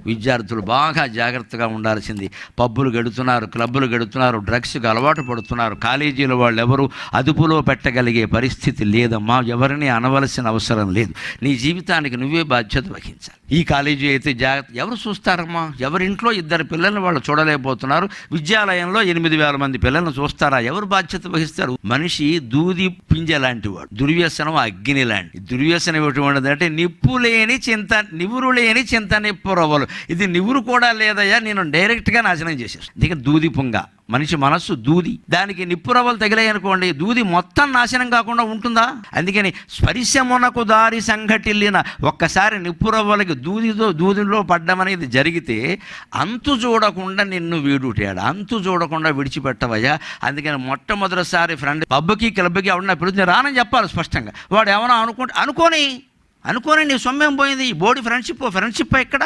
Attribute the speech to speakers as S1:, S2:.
S1: విద్యార్థులు బాగా జాగ్రత్తగా ఉండాల్సింది. పబ్బులు గడుతున్నారు, క్లబ్బులు గడుతున్నారు, డ్రగ్స్కి అలవాటు పడుతున్నారు. కాలేజీలో వాళ్ళు ఎవరు అదుపులో పెట్టగలిగే పరిస్థితి లేదమ్మా. ఎవరిని అనవలసిన అవసరం లేదు. నీ జీవితానికి నువ్వే బాధ్యత వహించాలి. ఈ కాలేజీ అయితే జాగ్రత్త. ఎవరు చూస్తారమ్మా? ఎవరింట్లో 2 పిల్లల్ని వాళ్ళు చూడలేకపోతున్నారు. విద్యాలయంలో 8,000 మంది పిల్లల్ని చూస్తారా? ఎవరు బాధ్యత వహిస్తారు? మనిషి దూది పింజ లాంటి వాడు, దుర్వ్యసనం అగ్ని లాంటి. దుర్వ్యసనం ఎటువంటిది అంటే నిప్పు లేని చింత, నివురు లేని చింత నిప్పు రవ్వలు. ఇది నివురు కూడా లేదయ్యా, నేను డైరెక్ట్గా నాశనం చేసేస్తాను. దీనికి దూది పుంగ. మనిషి మనస్సు దూది, దానికి నిప్పు రవ్వలు తగిలాయనుకోండి, దూది మొత్తం నాశనం కాకుండా ఉంటుందా? అందుకని స్పరిశమునకు దారి సంఘటిల్లిన, ఒక్కసారి నిప్పు రవ్వలకి దూదిలో పడ్డమనేది జరిగితే అంతు చూడకుండా నిన్ను వీడుటాడు, అంతు చూడకుండా విడిచిపెట్టవయ్యా. అందుకని మొట్టమొదటిసారి ఫ్రెండ్ పబ్కి క్లబ్కి ఎవడన్నా పిలుచుని రానని చెప్పాలి స్పష్టంగా. వాడు ఏమన్నా అనుకోని నీ సొమ్మేం పోయింది? బోడి ఫ్రెండ్షిప్ ఎక్కడ?